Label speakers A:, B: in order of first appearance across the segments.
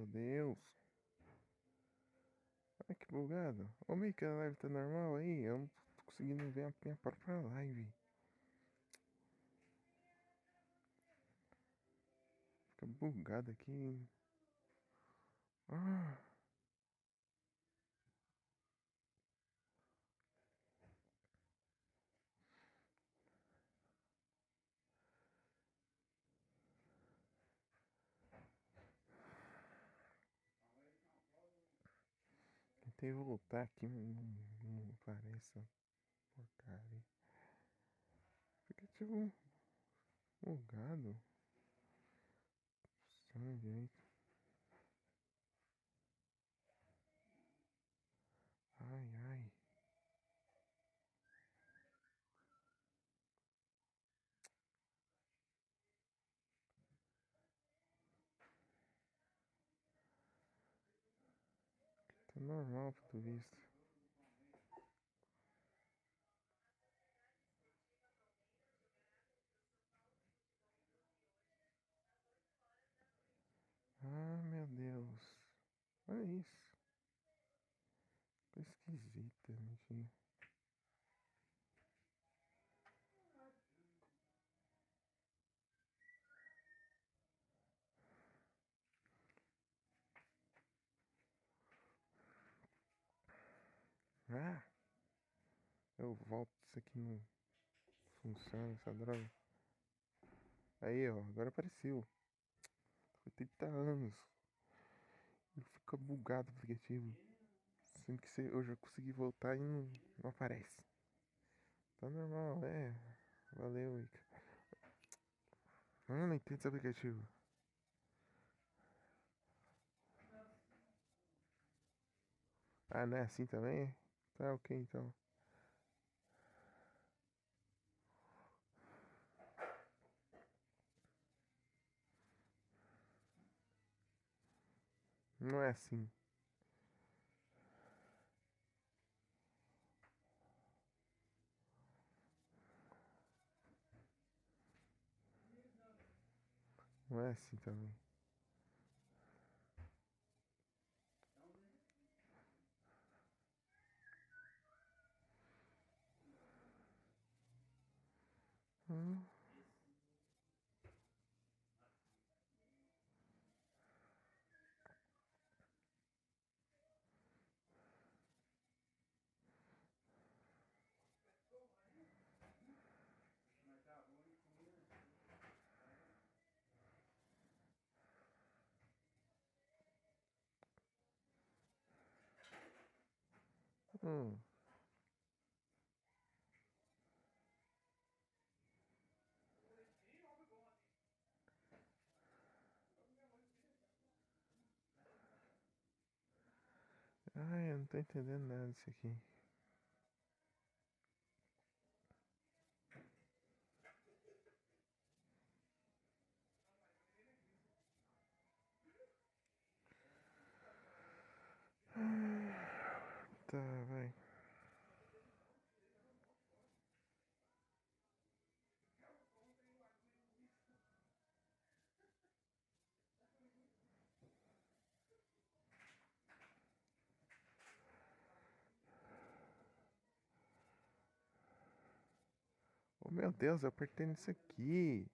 A: meu Deus. Ai, que bugado. Ô, Mika, a live tá normal aí? Eu não tô conseguindo ver a minha própria live. Fica bugado aqui. Ah, tentei voltar aqui, mas não aparece essa porcaria. Fica tipo bugado. Funciona direito. Ai, ai. Tá normal, pelo visto. Ah, meu Deus. Olha isso. Coisa esquisita, gente. Ah, eu volto. Isso aqui não funciona, essa droga. Aí, ó. Agora apareceu. Foi 30 anos. Ele fica bugado o aplicativo. Sendo que eu já consegui voltar e não aparece. Tá normal, é. Valeu, Ica. Não entendo esse aplicativo. Ah, não é assim também? Tá ok então. Não é assim. Não é assim também. Hum, hum. Ai, eu não tô entendendo nada disso aqui. Tá, vai. Oh meu Deus, eu apertei nisso aqui.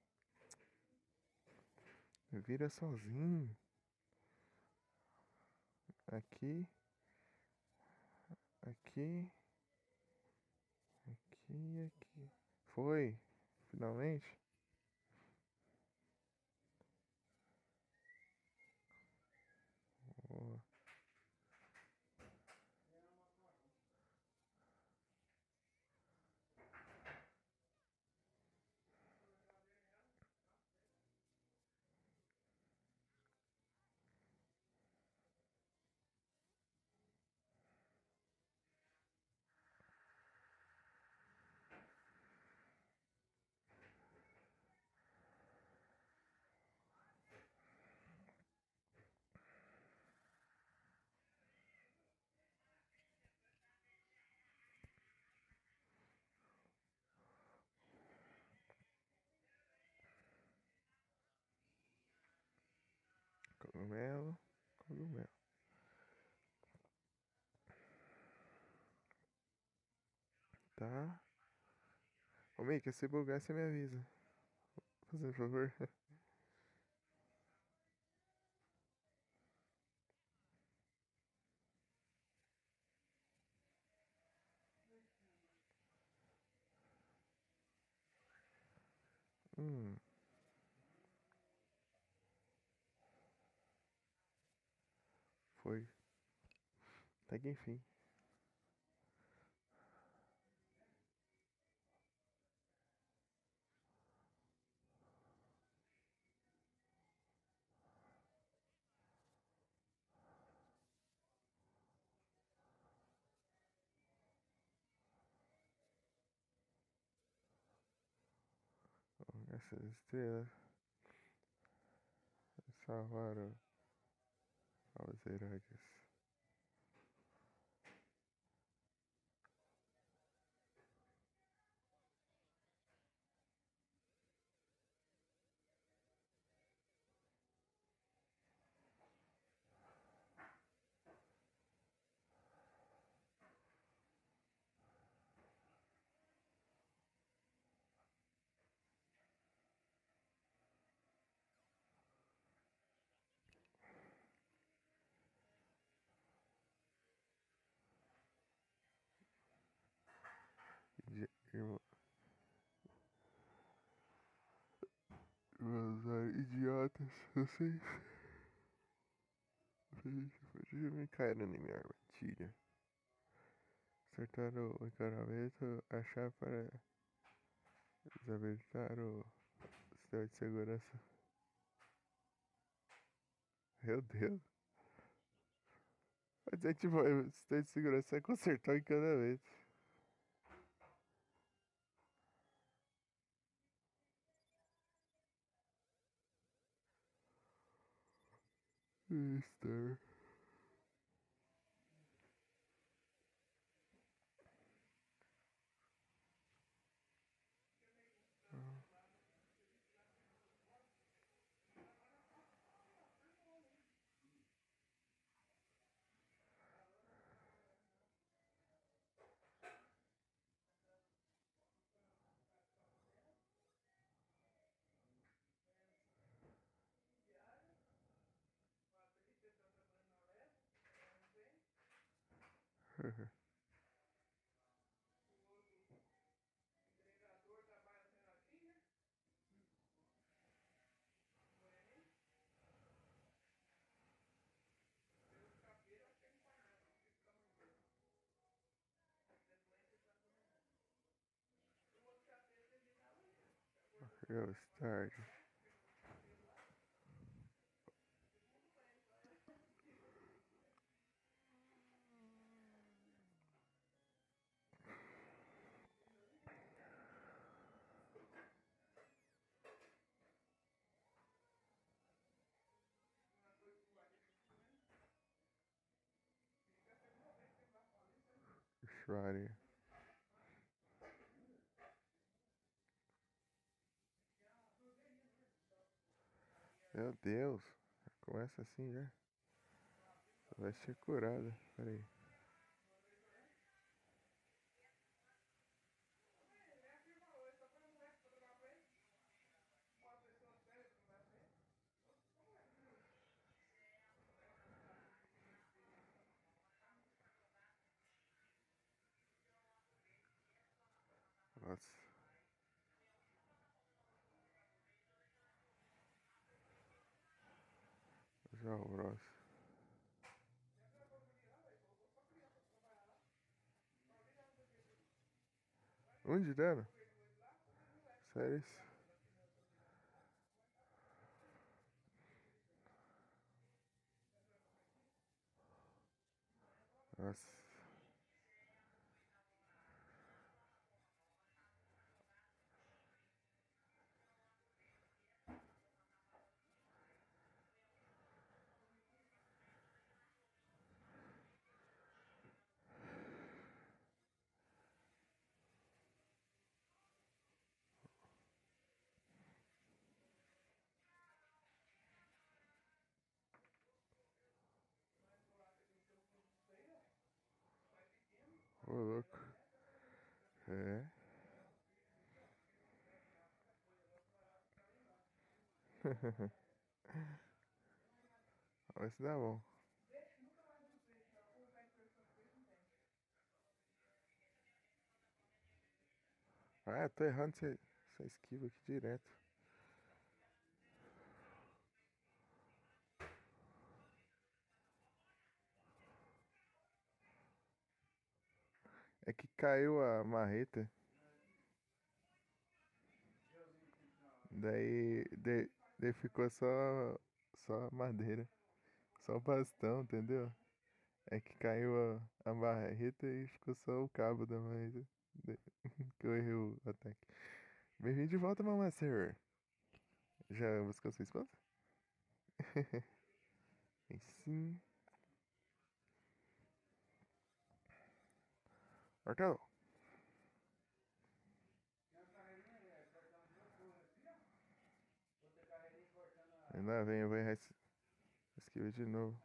A: Vira sozinho. Aqui, aqui, aqui, aqui. Foi, finalmente. Boa. Cogumelo, Cogumelo. Tá. Ô, Mica, se bugar, você me avisa. Fazendo favor. Hum, foi. Até que enfim. Essas estrelas salvaram aos heróis. Idi- irmã- Irmãos idiotas, vocês. Vocês me caíram na minha armadilha. Acertaram o encanamento, achar para desabilitar o sistema de segurança. Meu Deus. Mas é tipo, o sistema de segurança é consertar o encanamento. Mister. Real Start. Shredder. Meu Deus. Começa assim já. Vai ser curada. Pera aí. Nossa. Já o Bros. Onde deram? Sério isso? Nossa. louco. É. Vai se dar bom. Ah, tô errando essa esquiva aqui direto. É que caiu a marreta. Daí ficou só a madeira. Só o bastão, entendeu? É que caiu a marreta e ficou só o cabo da marreta. De- Que eu errei o ataque. Bem-vindo de volta, Mamacer. Já buscou sua esposa? Aí sim. Martelo. Aí lá vem, eu vou errar esquiva de novo.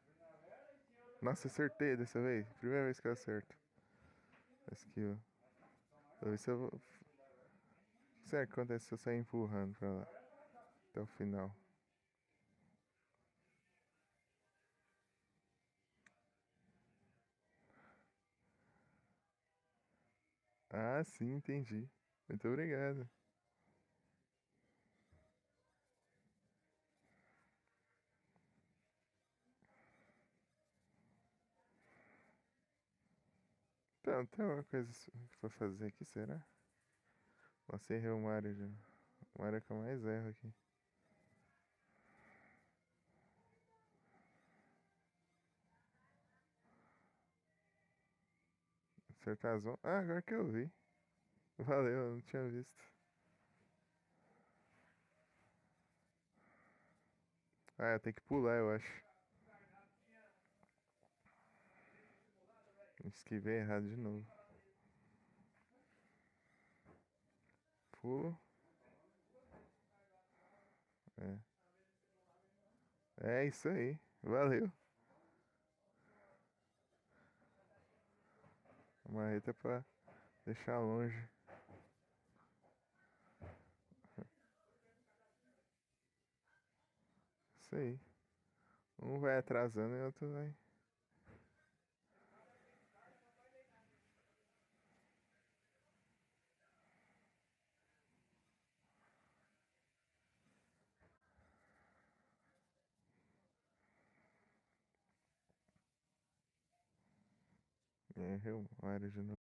A: Nossa, acertei dessa vez. Primeira vez que eu acerto. A esquiva. Vou ver se eu vou. O que será que acontece se eu sair empurrando pra lá? Até o final. Ah, sim, entendi. Muito obrigado. Então, tem uma coisa pra fazer aqui, será? Nossa, errei uma área já. Uma área que eu mais erro aqui. Acertar as ondas. Ah, agora que eu vi. Valeu, eu não tinha visto. Ah, tem que pular, eu acho. Esquivei errado de novo. Pulo. É. É isso aí. Valeu. A marreta pra deixar longe. Isso aí. Um vai atrasando e o outro vai. Errei uma área de novo.